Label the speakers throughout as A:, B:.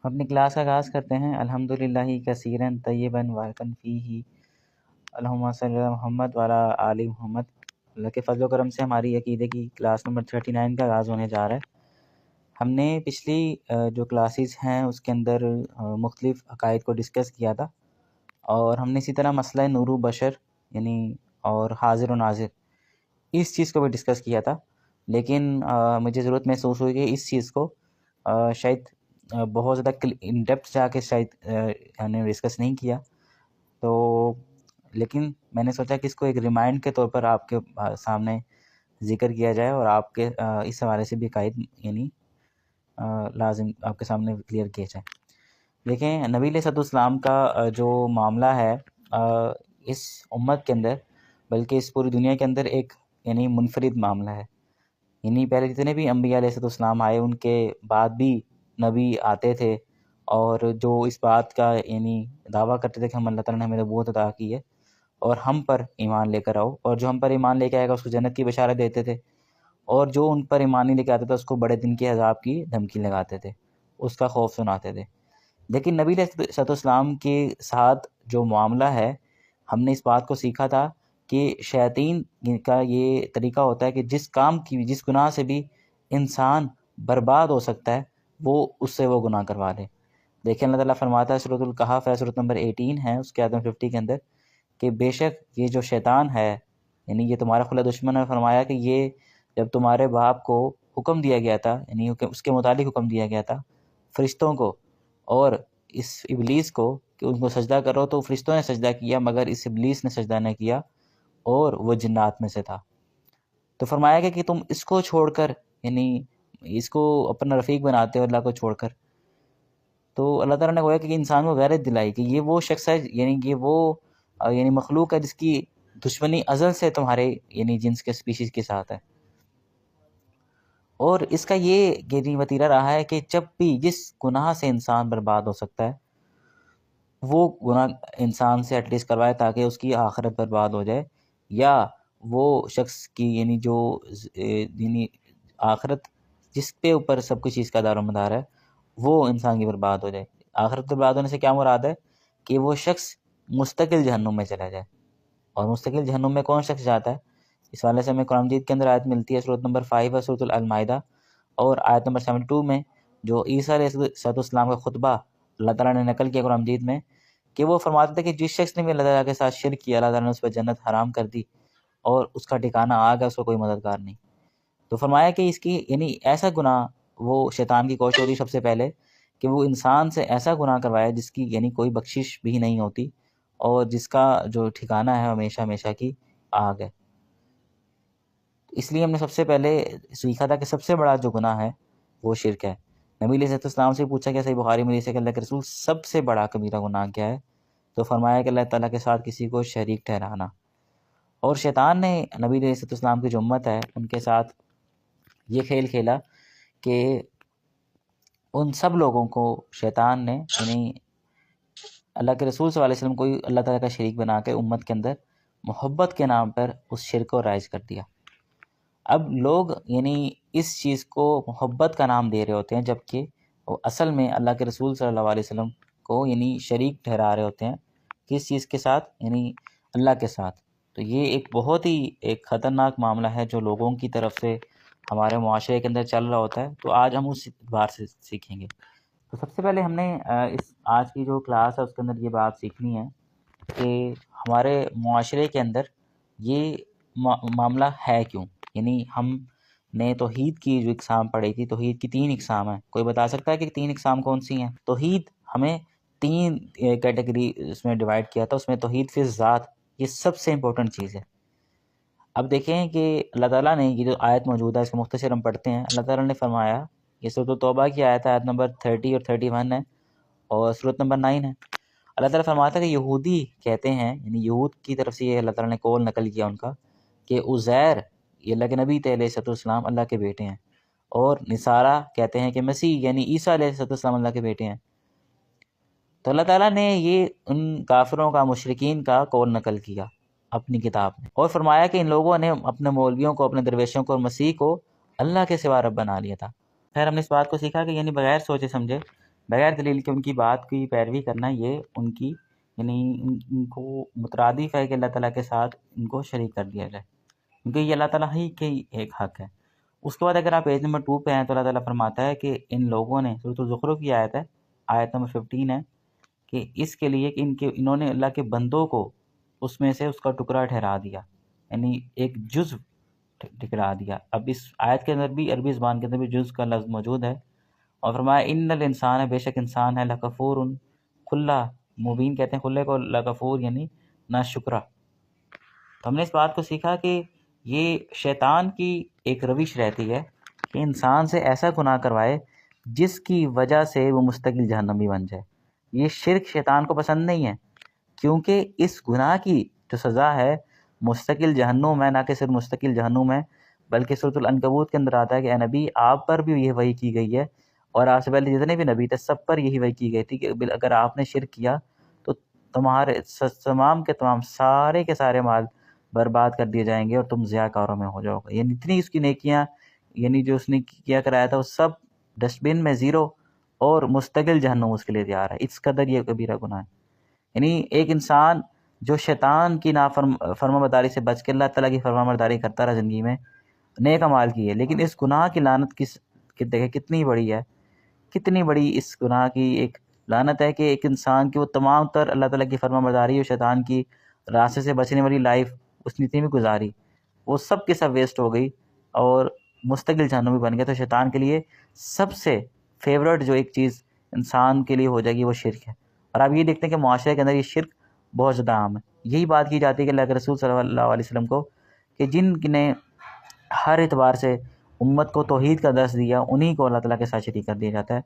A: اپنی کلاس کا آغاز کرتے ہیں۔ الحمدللہ کثیرن طیباً مبارکاً فیہ، اللہم صلی علی محمد وعلی آل محمد۔ اللہ کے فضل و کرم سے ہماری عقیدے کی کلاس نمبر 39 کا آغاز ہونے جا رہا ہے۔ ہم نے پچھلی جو کلاسز ہیں اس کے اندر مختلف عقائد کو ڈسکس کیا تھا، اور ہم نے اسی طرح مسئلہ نور و بشر یعنی اور حاضر و ناظر اس چیز کو بھی ڈسکس کیا تھا، لیکن مجھے ضرورت محسوس ہوئی کہ اس چیز کو شاید بہت زیادہ ان ڈیپتھ جا کے شاید ہم نے ڈسکس نہیں کیا، تو لیکن میں نے سوچا کہ اس کو ایک ریمائنڈ کے طور پر آپ کے سامنے ذکر کیا جائے، اور آپ کے اس حوالے سے بھی عقائد یعنی لازم آپ کے سامنے کلیئر کیا جائے۔ دیکھیں، نبی علیہ السلام کا جو معاملہ ہے اس امت کے اندر، بلکہ اس پوری دنیا کے اندر ایک یعنی منفرد معاملہ ہے۔ یعنی پہلے جتنے بھی انبیاء علیہ السلام آئے، ان کے بعد بھی نبی آتے تھے، اور جو اس بات کا یعنی دعویٰ کرتے تھے کہ ہم اللہ تعالیٰ نے ہمیں نبوت عطا کی ہے اور ہم پر ایمان لے کر آؤ، اور جو ہم پر ایمان لے کے آئے گا اس کو جنت کی بشارت دیتے تھے، اور جو ان پر ایمان نہیں لے کے آتا تھا اس کو بڑے دن کے عذاب کی دھمکی لگاتے تھے، اس کا خوف سناتے تھے۔ لیکن نبی علیہ السلام کے ساتھ جو معاملہ ہے، ہم نے اس بات کو سیکھا تھا کہ شیاطین کا یہ طریقہ ہوتا ہے کہ جس کام کی جس گناہ سے بھی انسان برباد ہو سکتا ہے وہ اس سے وہ گناہ کروا دے۔ دیکھیں، اللہ تعالیٰ فرماتا ہے سورۃ الکہف ہے، سورۃ نمبر 18 ہے اس کے آیت 50 کے اندر، کہ بے شک یہ جو شیطان ہے یعنی یہ تمہارا کھلا دشمن ہے، فرمایا کہ یہ جب تمہارے باپ کو حکم دیا گیا تھا، یعنی اس کے متعلق حکم دیا گیا تھا فرشتوں کو اور اس ابلیس کو کہ ان کو سجدہ کرو، تو فرشتوں نے سجدہ کیا مگر اس ابلیس نے سجدہ نہ کیا اور وہ جنات میں سے تھا۔ تو فرمایا گیا کہ تم اس کو چھوڑ کر یعنی اس کو اپنا رفیق بناتے ہو اللہ کو چھوڑ کر۔ تو اللہ تعالیٰ نے گویا کہ انسان کو غیرت دلائی کہ یہ وہ شخص ہے، یعنی یہ وہ یعنی مخلوق ہے جس کی دشمنی ازل سے تمہارے یعنی جنس کے سپیشیز کے ساتھ ہے، اور اس کا یہ یعنی وتیرہ رہا ہے کہ جب بھی جس گناہ سے انسان برباد ہو سکتا ہے وہ گناہ انسان سے ایٹ لیسٹ کروائے تاکہ اس کی آخرت برباد ہو جائے، یا وہ شخص کی یعنی جو یعنی آخرت جس پہ اوپر سب کچھ چیز کا دار و مدار ہے وہ انسان کی برباد ہو جائے۔ آخرت برباد ہونے سے کیا مراد ہے کہ وہ شخص مستقل جہنم میں چلا جائے، اور مستقل جہنم میں کون شخص جاتا ہے؟ اس والے سے ہمیں قرآن مجید کے اندر آیت ملتی ہے، سورۃ نمبر 5 ہے، سورۃ المائدہ، اور آیت نمبر 72 میں جو عیسیٰ علیہ السلام کا خطبہ اللہ تعالیٰ نے نقل کیا قرآن مجید میں، کہ وہ فرماتے تھے کہ جس شخص نے بھی اللہ تعالیٰ کے ساتھ شرک کیا، اللہ تعالیٰ نے اس پر جنت حرام کر دی اور اس کا ٹھکانہ آگ ہے، اس کو کوئی مددگار نہیں۔ تو فرمایا کہ اس کی یعنی ایسا گناہ وہ شیطان کی کوشش ہوتی سب سے پہلے کہ وہ انسان سے ایسا گناہ کروائے جس کی یعنی کوئی بخشش بھی نہیں ہوتی، اور جس کا جو ٹھکانہ ہے ہمیشہ ہمیشہ کی آگ ہے۔ اس لیے ہم نے سب سے پہلے سیکھا تھا کہ سب سے بڑا جو گناہ ہے وہ شرک ہے۔ نبی علیہ السلام سے پوچھا کہ صحیح بخاری میں سے کہ اللہ کے رسول سب سے بڑا کبیرہ گناہ کیا ہے؟ تو فرمایا کہ اللہ تعالیٰ کے ساتھ کسی کو شریک ٹھہرانا۔ اور شیطان نے نبی علیہ السلام کی جو امت ہے ان کے ساتھ یہ کھیل کھیلا کہ ان سب لوگوں کو شیطان نے یعنی اللہ کے رسول صلی اللہ علیہ وسلم کو اللہ تعالیٰ کا شریک بنا کے امت کے اندر محبت کے نام پر اس شرک کو رائج کر دیا۔ اب لوگ یعنی اس چیز کو محبت کا نام دے رہے ہوتے ہیں، جبکہ وہ اصل میں اللہ کے رسول صلی اللہ علیہ وسلم کو یعنی شریک ٹھہرا رہے ہوتے ہیں، کس چیز کے ساتھ؟ یعنی اللہ کے ساتھ۔ تو یہ ایک بہت ہی ایک خطرناک معاملہ ہے جو لوگوں کی طرف سے ہمارے معاشرے کے اندر چل رہا ہوتا ہے، تو آج ہم اس بار سے سیکھیں گے۔ تو سب سے پہلے ہم نے اس آج کی جو کلاس ہے اس کے اندر یہ بات سیکھنی ہے کہ ہمارے معاشرے کے اندر یہ معاملہ ہے کیوں؟ یعنی ہم نے توحید کی جو اقسام پڑھی تھی، توحید کی 3 اقسام ہیں، کوئی بتا سکتا ہے کہ 3 اقسام کون سی ہیں؟ توحید ہمیں 3 کیٹیگری اس میں ڈیوائڈ کیا تھا، اس میں توحید فی الذات یہ سب سے امپورٹنٹ چیز ہے۔ اب دیکھیں کہ اللہ تعالیٰ نے یہ جو آیت موجود ہے اس کو مختصر ہم پڑھتے ہیں۔ اللہ تعالیٰ نے فرمایا، یہ سورۃ التوبہ کی آیت ہے، آیت نمبر 30 اور 31 ہے، اور سورۃ نمبر 9 ہے۔ اللہ تعالیٰ فرماتا ہے کہ یہودی کہتے ہیں، یعنی یہود کی طرف سے یہ اللہ تعالیٰ نے قول نقل کیا ان کا، کہ عزیر یہ اللہ کے نبی تھے علیہ السلام، اللہ کے بیٹے ہیں، اور نصارہ کہتے ہیں کہ مسیح یعنی عیسیٰ علیہ السلام اللہ کے بیٹے ہیں۔ تو اللہ تعالیٰ نے یہ ان کافروں کا، مشرکین کا قول نقل کیا اپنی کتاب میں، اور فرمایا کہ ان لوگوں نے اپنے مولویوں کو، اپنے درویشوں کو اور مسیح کو اللہ کے سوا رب بنا لیا تھا۔ خیر، ہم نے اس بات کو سیکھا کہ یعنی بغیر سوچے سمجھے بغیر دلیل کے ان کی بات کی پیروی کرنا یہ ان کی یعنی ان کو مترادف ہے کہ اللہ تعالیٰ کے ساتھ ان کو شریک کر دیا جائے، کیونکہ یہ اللہ تعالیٰ ہی کے ایک حق ہے۔ اس کے بعد اگر آپ پیج نمبر 2 پہ ہیں تو اللہ تعالیٰ فرماتا ہے کہ ان لوگوں نے، سورۃ الزخرف کی آیت ہے، آیت نمبر 15 ہے، کہ اس کے لیے کہ انہوں نے اللہ کے بندوں کو اس میں سے اس کا ٹکڑا ٹھہرا دیا، یعنی ایک جزو ٹھکرا دیا۔ اب اس آیت کے اندر بھی عربی زبان کے اندر بھی جزو کا لفظ موجود ہے، اور فرمایا ان الانسان ہے، بے شک انسان ہے، لکفور، کھلا مبین کہتے ہیں کھلے کو، لکفور یعنی ناشکرہ۔ تو ہم نے اس بات کو سیکھا کہ یہ شیطان کی ایک روش رہتی ہے کہ انسان سے ایسا گناہ کروائے جس کی وجہ سے وہ مستقل جہنمی بن جائے۔ یہ شرک شیطان کو پسند نہیں ہے، کیونکہ اس گناہ کی جو سزا ہے مستقل جہنم ہے، نہ کہ صرف مستقل جہنم ہے بلکہ سورۃ العنکبوت کے اندر آتا ہے کہ اے نبی آپ پر بھی یہ وحی کی گئی ہے، اور آپ سے پہلے جتنے بھی نبی تھے سب پر یہی وحی کی گئی تھی کہ اگر آپ نے شرک کیا تو تمہارے تمام کے تمام سارے کے سارے مال برباد کر دیے جائیں گے اور تم ضیاء کاروں میں ہو جاؤ گے۔ یعنی اتنی اس کی نیکیاں یعنی جو اس نے کیا کرایا تھا وہ سب ڈسٹ بن میں زیرو، اور مستقل جہنم اس کے لیے تیار ہے۔ اس قدر یہ کبیرہ گناہ ہے۔ یعنی ایک انسان جو شیطان کی فرما برداری سے بچ کے اللہ تعالیٰ کی فرما برداری کرتا رہا زندگی میں، نیک اعمال کی ہے، لیکن اس گناہ کی لعنت دیکھیں کتنی بڑی ہے، کتنی بڑی اس گناہ کی ایک لعنت ہے کہ ایک انسان کی وہ تمام تر اللہ تعالیٰ کی فرما برداری اور شیطان کی راستے سے بچنے والی لائف اس نے اتنی بھی گزاری، وہ سب کے سب ویسٹ ہو گئی اور مستقل جہنمی بن گیا۔ تو شیطان کے لیے سب سے فیورٹ جو ایک چیز انسان کے لیے ہو جائے گی وہ شرک ہے، اور آپ یہ دیکھتے ہیں کہ معاشرے کے اندر یہ شرک بہت زیادہ عام ہے۔ یہی بات کی جاتی ہے کہ اللہ کے رسول صلی اللہ علیہ وسلم کو کہ جن نے ہر اعتبار سے امت کو توحید کا درس دیا انہی کو اللہ تعالیٰ کے ساتھ شریک کر دیا جاتا ہے۔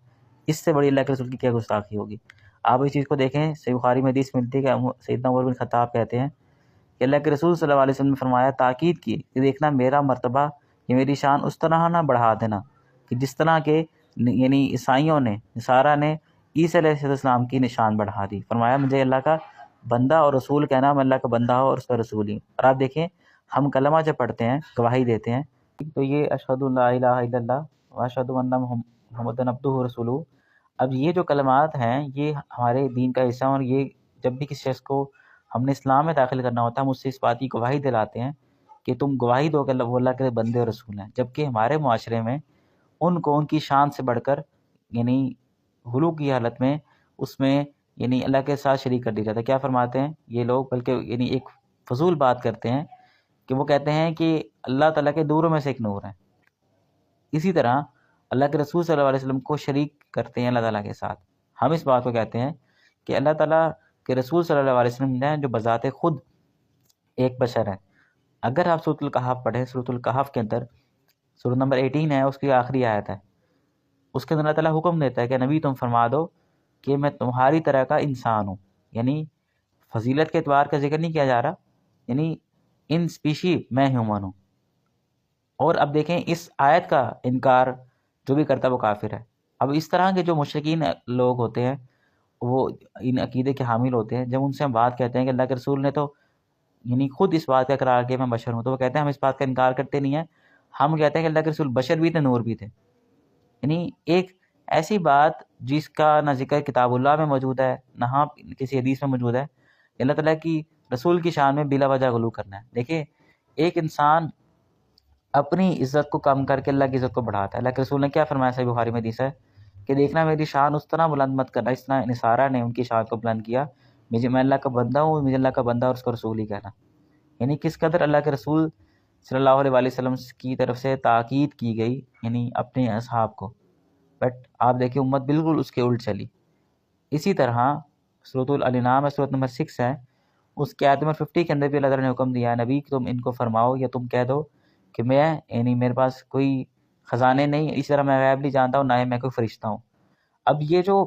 A: اس سے بڑی اللہ کے رسول کی کیا گستاخی ہوگی؟ آپ اس چیز کو دیکھیں، صحیح بخاری میں حدیث ملتی ہے کہ سیدنا عمر بن خطاب کہتے ہیں کہ اللہ کے رسول صلی اللہ علیہ وسلم نے فرمایا، تاکید کی کہ دیکھنا میرا مرتبہ یا میری شان اس طرح نہ بڑھا دینا کہ جس طرح کے یعنی عیسائیوں نے، نصارہ نے عیسیٰ علیہ السلام کی نشان بڑھا دی۔ فرمایا مجھے اللہ کا بندہ اور رسول کہنا، میں اللہ کا بندہ ہوں اور اس کا رسول ہی۔ اور آپ دیکھیں ہم کلمہ جب پڑھتے ہیں، گواہی دیتے ہیں، تو یہ اشہد ان لا الہ الا اللہ واشہد ان محمد عبدہ ورسولہ، اب یہ جو کلمات ہیں یہ ہمارے دین کا حصہ ہیں، اور یہ جب بھی کسی شخص کو ہم نے اسلام میں داخل کرنا ہوتا ہے ہم اس سے اس بات کی گواہی دلاتے ہیں کہ تم گواہی دو کہ وہ اللہ کے بندے اور رسول ہیں، جبکہ ہمارے معاشرے میں ان کو ان کی شان سے بڑھ کر یعنی غلو کی حالت میں اس میں یعنی اللہ کے ساتھ شریک کر دیا جاتا ہے۔ کیا فرماتے ہیں یہ لوگ؟ بلکہ یعنی ایک فضول بات کرتے ہیں کہ وہ کہتے ہیں کہ اللہ تعالیٰ کے نوروں میں سے ایک نور ہے۔ اسی طرح اللہ کے رسول صلی اللہ علیہ وسلم کو شریک کرتے ہیں اللہ تعالیٰ کے ساتھ۔ ہم اس بات کو کہتے ہیں کہ اللہ تعالیٰ کہ رسول صلی اللہ علیہ وسلم نے جو بذات خود ایک بشر ہے۔ اگر آپ سورۃ الکہف پڑھیں، سورۃ الکہف کے اندر سورۃ نمبر 18 ہے، اس کی آخری آیت ہے، اس کے اندر اللہ تعالیٰ حکم دیتا ہے کہ نبی تم فرما دو کہ میں تمہاری طرح کا انسان ہوں، یعنی فضیلت کے اعتبار کا ذکر نہیں کیا جا رہا، یعنی ان اسپیشی میں ہیومن ہوں۔ اور اب دیکھیں اس آیت کا انکار جو بھی کرتا ہے وہ کافر ہے۔ اب اس طرح کے جو مشرکین لوگ ہوتے ہیں وہ ان عقیدے کے حامل ہوتے ہیں، جب ان سے ہم بات کہتے ہیں کہ اللہ کے رسول نے تو یعنی خود اس بات کا اقرار کیا میں بشر ہوں، تو وہ کہتے ہیں ہم اس بات کا انکار کرتے نہیں ہیں، ہم کہتے ہیں کہ اللہ کے رسول بشر بھی تھے، نور بھی تھے۔ یعنی ایک ایسی بات جس کا نہ ذکر کتاب اللہ میں موجود ہے نہ کسی حدیث میں موجود ہے، اللہ تعالیٰ کی رسول کی شان میں بلا وجہ غلو کرنا ہے۔ دیکھیں ایک انسان اپنی عزت کو کم کر کے اللہ کی عزت کو بڑھاتا ہے۔ اللہ کے رسول نے کیا فرمایا؟ صحیح بخاری میں حدیث ہے کہ دیکھنا میری شان اس طرح بلند مت کرنا اس طرح نصارہ نے ان کی شان کو بلند کیا، میں اللہ کا بندہ ہوں، مجھے اللہ کا بندہ اور اس کا رسول ہی کہنا۔ یعنی کس قدر اللہ کے رسول صلی اللہ علیہ وآلہ وسلم کی طرف سے تاکید کی گئی یعنی اپنے اصحاب کو، بٹ آپ دیکھیں امت بالکل اس کے الٹ چلی۔ اسی طرح سورۃ الانعام میں سورۃ نمبر 6 ہے، اس کی آیت نمبر 50 کے اندر بھی اللہ تعالیٰ نے حکم دیا ہے نبی کہ تم ان کو فرماؤ یا تم کہہ دو کہ میں یعنی میرے پاس کوئی خزانے نہیں، اس طرح میں غیب نہیں جانتا ہوں، نہ ہی میں کوئی فرشتہ ہوں۔ اب یہ جو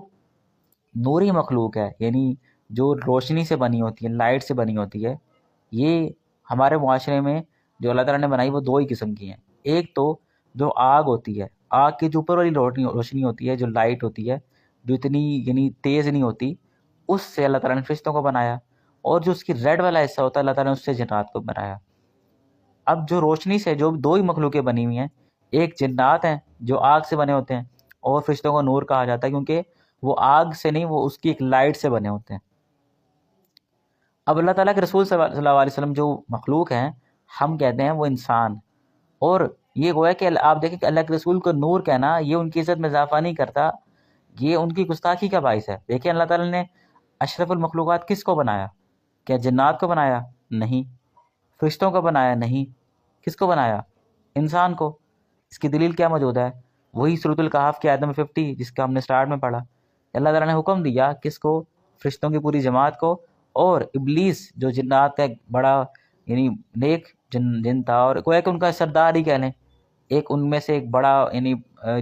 A: نوری مخلوق ہے یعنی جو روشنی سے بنی ہوتی ہے، لائٹ سے بنی ہوتی ہے، یہ ہمارے معاشرے میں جو اللہ تعالیٰ نے بنائی وہ دو ہی قسم کی ہیں۔ ایک تو جو آگ ہوتی ہے، آگ کے جو اوپر والی روشنی ہوتی ہے، جو لائٹ ہوتی ہے، جو اتنی یعنی تیز نہیں ہوتی، اس سے اللہ تعالیٰ نے فرشتوں کو بنایا، اور جو اس کی ریڈ والا حصہ ہوتا ہے اللہ تعالیٰ نے اس سے جنات کو بنایا۔ اب جو روشنی سے جو دو ہی مخلوقیں بنی ہوئی ہیں، ایک جنات ہیں جو آگ سے بنے ہوتے ہیں، اور فرشتوں کو نور کہا جاتا ہے کیونکہ وہ آگ سے نہیں، وہ اس کی ایک لائٹ سے بنے ہوتے ہیں۔ اب اللہ تعالیٰ کے رسول صلی اللہ علیہ وسلم جو مخلوق ہیں، ہم کہتے ہیں وہ انسان، اور یہ گویا کہ آپ دیکھیں کہ اللہ کے رسول کو نور کہنا یہ ان کی عزت میں اضافہ نہیں کرتا، یہ ان کی گستاخی کا باعث ہے۔ دیکھیں اللہ تعالیٰ نے اشرف المخلوقات کس کو بنایا؟ کیا جنات کو بنایا؟ نہیں۔ فرشتوں کو بنایا؟ نہیں۔ کس کو بنایا؟ انسان کو۔ اس کی دلیل کیا موجود ہے؟ وہی سورۃ الکہف کی آیت نمبر 50 جس کا ہم نے سٹارٹ میں پڑھا۔ اللہ تعالیٰ نے حکم دیا کس کو؟ فرشتوں کی پوری جماعت کو، اور ابلیس جو جنات کا ایک بڑا یعنی نیک جن تھا، اور گویا کہ ان کا سردار ہی کہہ لیں، ایک ان میں سے ایک بڑا یعنی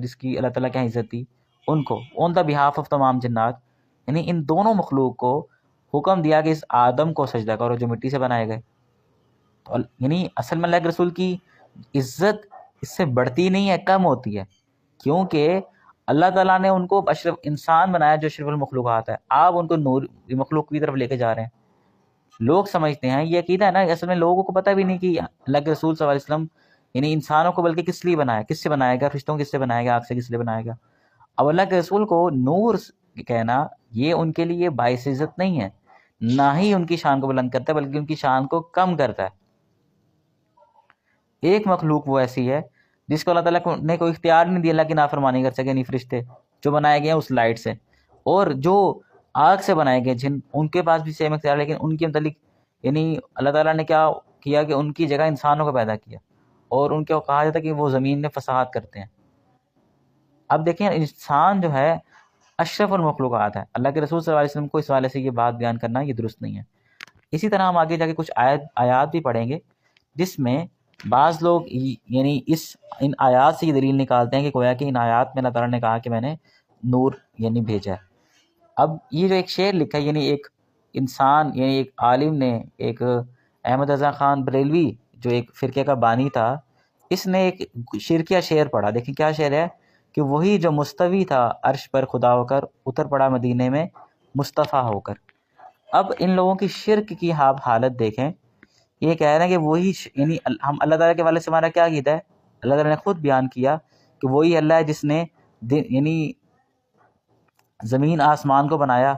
A: جس کی اللہ تعالیٰ کی عزت تھی، ان کو آن دا بہاف آف تمام جنات، یعنی ان دونوں مخلوق کو حکم دیا کہ اس آدم کو سجدہ کرو جو مٹی سے بنائے گئے۔ تو یعنی اصل میں اللہ کے رسول کی عزت اس سے بڑھتی نہیں ہے، کم ہوتی ہے، کیونکہ اللہ تعالیٰ نے ان کو اشرف انسان بنایا جو اشرف المخلوقات ہے، آپ ان کو نور مخلوق کی طرف لے کے جا رہے ہیں۔ لوگ سمجھتے ہیں، یہ عقیدہ ہے نا، اصل میں لوگوں کو پتہ بھی نہیں کہ اللہ کے رسول صلی اللہ علیہ وسلم یعنی انسانوں کو بلکہ کس لیے بنایا، کس سے بنائے گا، فرشتوں کس سے بنائے گا، آگ سے کس لیے بنائے گا۔ اب اللہ کے رسول کو نور کہنا یہ ان کے لیے باعث عزت نہیں ہے، نہ ہی ان کی شان کو بلند کرتا ہے بلکہ ان کی شان کو کم کرتا ہے۔ ایک مخلوق وہ ایسی ہے جس کو اللہ تعالیٰ نے کوئی اختیار نہیں دیا اللہ کی نافرمانی کر سکے، نہیں فرشتے جو بنائے گئے ہیں اس لائٹ سے، اور جو آگ سے بنائے گئے جن، ان کے پاس بھی سیم اختیار، لیکن ان کے متعلق یعنی اللہ تعالیٰ نے کیا کیا کہ ان کی جگہ انسانوں کو پیدا کیا، اور ان کو کہا جاتا ہے کہ وہ زمین میں فساد کرتے ہیں۔ اب دیکھیں انسان جو ہے اشرف المخلوقات ہے، اللہ کے رسول صلی اللہ علیہ وسلم کو اس حوالے سے یہ بات بیان کرنا یہ درست نہیں ہے۔ اسی طرح ہم آگے جا کے کچھ آیات بھی پڑھیں گے جس میں بعض لوگ یعنی ان آیات سے یہ دلیل نکالتے ہیں کہ گویا کہ ان آیات میں اللہ تعالیٰ نے کہا کہ میں نے نور یعنی بھیجا ہے۔ اب یہ جو ایک شعر لکھا ہے، یعنی ایک انسان یعنی ایک عالم نے، ایک احمد رضا خان بریلوی جو ایک فرقے کا بانی تھا، اس نے ایک شرکیہ شعر پڑھا۔ دیکھیں کیا شعر ہے کہ وہی جو مستوی تھا عرش پر خدا ہو کر، اتر پڑا مدینے میں مصطفیٰ ہو کر۔ اب ان لوگوں کی شرک کی آپ حالت دیکھیں، یہ کہہ رہے ہیں کہ وہی یعنی ہم اللہ تعالیٰ کے والے سے ہمارا کیا عقیدہ ہے؟ اللہ تعالیٰ نے خود بیان کیا کہ وہی اللہ ہے جس نے یعنی زمین آسمان کو بنایا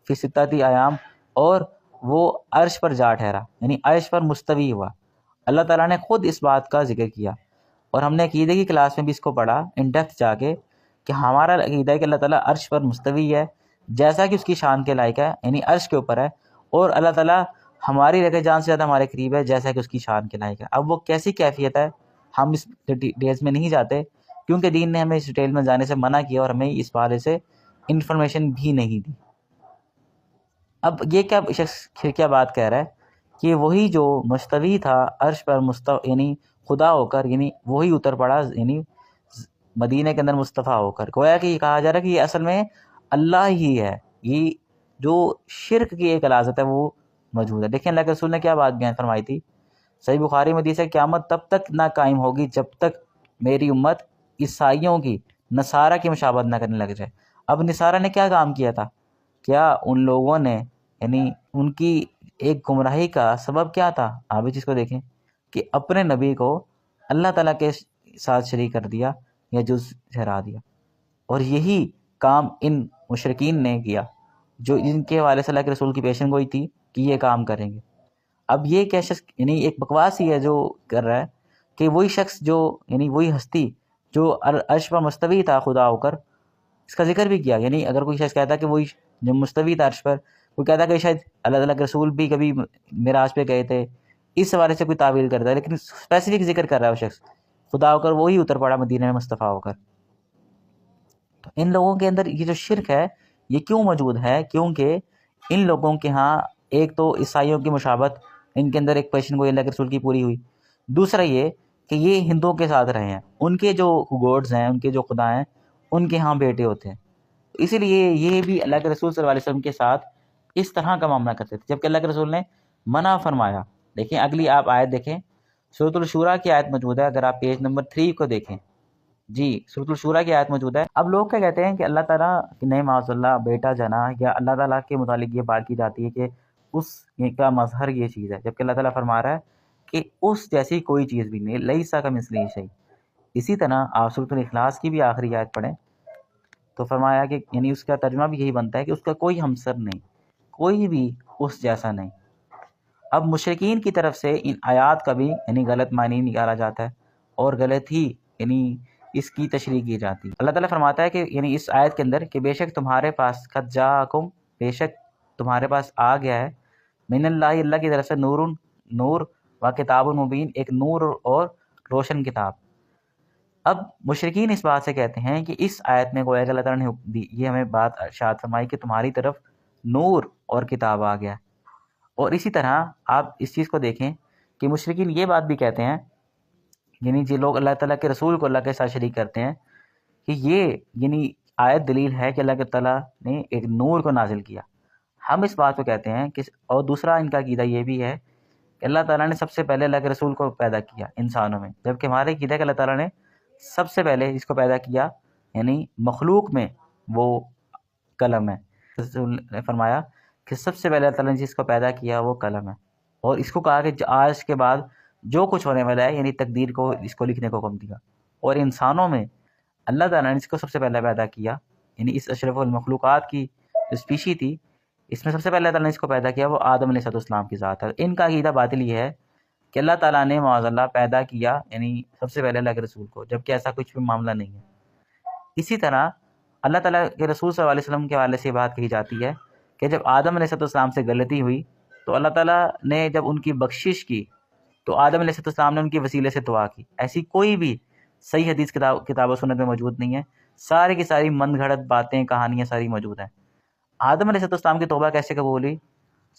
A: فی ستۃ ایام، اور وہ عرش پر جا ٹھہرا، یعنی عرش پر مستوی ہوا۔ اللہ تعالیٰ نے خود اس بات کا ذکر کیا، اور ہم نے عقیدے کی کلاس میں بھی اس کو پڑھا ان ڈیپتھ جا کے کہ ہمارا عقیدہ ہے کہ اللہ تعالیٰ عرش پر مستوی ہے جیسا کہ اس کی شان کے لائق ہے، یعنی عرش کے اوپر ہے، اور اللہ تعالیٰ ہماری رگِ جان سے زیادہ ہمارے قریب ہے جیسا کہ اس کی شان کے لائق ہے۔ اب وہ کیسی کیفیت ہے ہم اس ڈیٹیلز میں نہیں جاتے، کیونکہ دین نے ہمیں اس ڈیٹیل میں جانے سے منع کیا اور ہمیں اس بارے سے انفارمیشن بھی نہیں دی۔ اب یہ کیا شخص کیا بات کہہ رہا ہے کہ وہی جو مستوی تھا عرش پر یعنی خدا ہو کر، یعنی وہی اتر پڑا یعنی مدینہ کے اندر مصطفیٰ ہو کر۔ گویا کہ یہ کہا جا رہا ہے کہ یہ اصل میں اللہ ہی ہے، یہ جو شرک کی ایک علازت ہے وہ موجود ہے۔ دیکھیں اللہ کے رسول نے کیا بات بیان فرمائی تھی، صحیح بخاری میں حدیث ہے، قیامت تب تک نہ قائم ہوگی جب تک میری امت عیسائیوں کی، نصارہ کی مشابہت نہ کرنے لگ جائے۔ اب نصارہ نے کیا کام کیا تھا؟ کیا ان لوگوں نے یعنی ان کی ایک گمراہی کا سبب کیا تھا؟ آپ اس چیز کو دیکھیں کہ اپنے نبی کو اللہ تعالیٰ کے ساتھ شریک کر دیا یا جز ٹھہرا دیا، اور یہی کام ان مشرکین نے کیا جو ان کے حوالے سے اللہ کے رسول کی پیشن گوئی تھی کہ یہ کام کریں گے۔ اب یہ کیا شخص یعنی ایک بکواس ہی ہے جو کر رہا ہے کہ وہی شخص جو یعنی وہی ہستی جو عرش پر مستوی تھا خدا ہو کر، اس کا ذکر بھی کیا، یعنی اگر کوئی شخص کہتا ہے کہ وہی جو مستوی تھا عرش پر، کوئی کہتا ہے کہ شاید اللہ تعالیٰ کے رسول بھی کبھی معراج پہ گئے تھے، اس حوالے سے کوئی تعویل کرتا ہے، لیکن اسپیسیفک ذکر کر رہا ہے وہ شخص خدا ہو کر وہی اتر پڑا مدینہ میں مصطفیٰ ہو کر۔ تو ان لوگوں کے اندر یہ جو شرک ہے یہ کیوں موجود ہے؟ کیونکہ ان لوگوں کے ہاں ایک تو عیسائیوں کی مشابہت، ان کے اندر ایک پیشن گوئی اللہ کے رسول کی پوری ہوئی، دوسرا یہ کہ یہ ہندوؤں کے ساتھ رہے ہیں، ان کے جو گوڈز ہیں، ان کے جو خدا ہیں، ان کے ہاں بیٹے ہوتے ہیں، اسی لیے یہ بھی اللہ کے رسول صلی اللہ علیہ وسلم کے ساتھ اس طرح کا معاملہ کرتے تھے، جبکہ اللہ کے رسول نے منع فرمایا۔ دیکھیں اگلی آپ آیت دیکھیں، سورۃ الشورى کی آیت موجود ہے، اگر آپ پیج نمبر 3 کو دیکھیں، جی سورۃ الشورى کی آیت موجود ہے۔ اب لوگ کیا کہتے ہیں کہ اللہ تعالیٰ کہ نہیں معاذ اللہ بیٹا جنا، یا اللہ تعالیٰ کے متعلق یہ بات کی جاتی ہے کہ اس کا مظہر یہ چیز ہے، جبکہ اللہ تعالیٰ فرما رہا ہے کہ اس جیسی کوئی چیز بھی نہیں، لیسا کمثلہ شیء۔ اسی طرح آپ سورۃ الاخلاص کی بھی آخری آیت پڑھیں، تو فرمایا کہ یعنی اس کا ترجمہ بھی یہی بنتا ہے کہ اس کا کوئی ہمسر نہیں، کوئی بھی اس جیسا نہیں۔ اب مشرکین کی طرف سے ان آیات کا بھی یعنی غلط معنی نکالا جاتا ہے اور غلط ہی یعنی اس کی تشریح کی جاتی ہے۔ اللہ تعالیٰ فرماتا ہے کہ یعنی اس آیت کے اندر کہ بے شک تمہارے پاس قد جاءکم، بے شک تمہارے پاس آ گیا ہے، من اللہ، اللہ کی طرف سے، نور و کتاب مبین، ایک نور اور روشن کتاب۔ اب مشرکین اس بات سے کہتے ہیں کہ اس آیت میں گویا کہ اللہ تعالیٰ نے یہ ہمیں بات ارشاد فرمائی کہ تمہاری طرف نور اور کتاب آ گیا ہے۔ اور اسی طرح آپ اس چیز کو دیکھیں کہ مشرکین یہ بات بھی کہتے ہیں، یعنی جو لوگ اللہ تعالیٰ کے رسول کو اللہ کے ساتھ شریک کرتے ہیں، کہ یہ یعنی آیت دلیل ہے کہ اللہ تعالیٰ نے ایک نور کو نازل کیا۔ ہم اس بات کو کہتے ہیں کہ، اور دوسرا ان کا عقیدہ یہ بھی ہے کہ اللہ تعالیٰ نے سب سے پہلے اللہ کے رسول کو پیدا کیا انسانوں میں، جبکہ ہمارے عقیدہ ہے کہ اللہ تعالیٰ نے سب سے پہلے جس کو پیدا کیا یعنی مخلوق میں وہ قلم ہے۔ رسول نے فرمایا کہ سب سے پہلے اللہ تعالیٰ نے جس کو پیدا کیا وہ قلم ہے، اور اس کو کہا کہ آج کے بعد جو کچھ ہونے والا ہے یعنی تقدیر کو، اس کو لکھنے کو حکم دیا۔ اور انسانوں میں اللہ تعالیٰ نے جس کو سب سے پہلے پیدا کیا یعنی اس اشرف المخلوقات کی جو اسپیشی تھی، اس میں سب سے پہلے اللہ تعالیٰ نے اس کو پیدا کیا وہ آدم علیہ السلام کی ذات ہے۔ ان کا عقیدہ باطل یہ ہے کہ اللہ تعالیٰ نے معاذ اللہ پیدا کیا یعنی سب سے پہلے اللہ کے رسول کو، جبکہ ایسا کچھ بھی معاملہ نہیں ہے۔ اسی طرح اللہ تعالیٰ کے رسول صلی اللہ علیہ وسلم کے حوالے سے یہ بات کہی جاتی ہے کہ جب آدم علیہ السلام سے غلطی ہوئی تو اللہ تعالیٰ نے جب ان کی بخشش کی تو آدم علیہ السلام نے ان کے وسیلے سے دعا کی۔ ایسی کوئی بھی صحیح حدیث کتاب و سنت میں موجود نہیں ہے، سارے کی ساری من گھڑت باتیں، کہانیاں ساری موجود ہیں۔ آدم علیہ السلام کی توبہ کیسے قبول ہوئی؟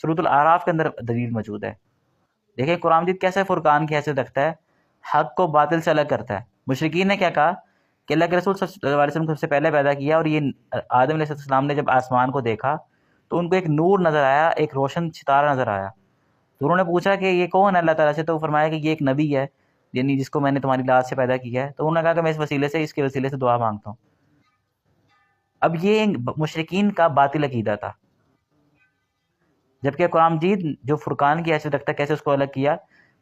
A: سورۃ الاعراف کے اندر دلیل موجود ہے۔ دیکھیں قرآن مجید کیسے فرقان کی حیثیت رکھتا ہے، حق کو باطل سے الگ کرتا ہے۔ مشرکین نے کیا کہا کہ اللہ کے رسول صلی اللہ علیہ وسلم کو سب سے پہلے پیدا کیا، اور یہ آدم علیہ السلام نے جب آسمان کو دیکھا تو ان کو ایک نور نظر آیا، ایک روشن ستارہ نظر آیا۔ تو انہوں نے پوچھا کہ یہ کون ہے اللہ تعالیٰ سے، تو فرمایا کہ یہ ایک نبی ہے یعنی جس کو میں نے تمہاری لاد سے پیدا کیا ہے۔ تو انہوں نے کہا کہ میں اس وسیلے سے، اس کے وسیلے سے دعا مانگتا ہوں۔ اب یہ مشرکین کا باطل عقیدہ تھا، جبکہ قرآن مجید جو فرقان کی حیثیت رکھتا ہے کیسے اس کو الگ کیا۔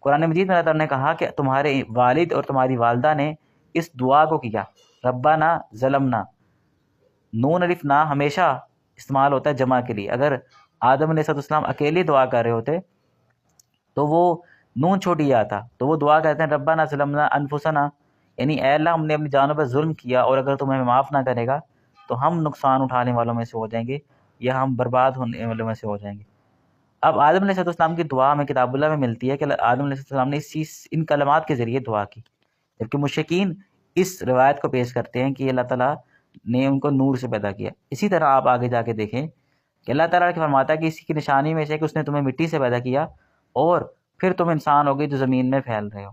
A: قرآن مجید میں اللہ تعالیٰ نے کہا کہ تمہارے والد اور تمہاری والدہ نے اس دعا کو کیا، ربنا ظلمنا، نون الف نا ہمیشہ استعمال ہوتا ہے جمع کے لیے۔ اگر آدم علیہ السلام اکیلے دعا کر رہے ہوتے تو وہ نون چھوٹی آتا، تو وہ دعا کہتے ہیں ربنا ظلمنا انفسنا، یعنی اے اللہ ہم نے اپنی جانوں پر ظلم کیا اور اگر تم ہمیں معاف نہ کرے گا تو ہم نقصان اٹھانے والوں میں سے ہو جائیں گے یا ہم برباد ہونے والوں میں سے ہو جائیں گے۔ اب آدم علیہ السلام کی دعا ہمیں کتاب اللہ میں ملتی ہے کہ آدم علیہ السلام نے ان کلمات کے ذریعے دعا کی، جبکہ مشرکین اس روایت کو پیش کرتے ہیں کہ اللہ تعالیٰ نے ان کو نور سے پیدا کیا۔ اسی طرح آپ آگے جا کے دیکھیں کہ اللہ تعالیٰ کی فرماتا ہے کہ اسی کی نشانی میں سے کہ اس نے تمہیں مٹی سے پیدا کیا اور پھر تم انسان ہو گئے جو زمین میں پھیل رہے ہو۔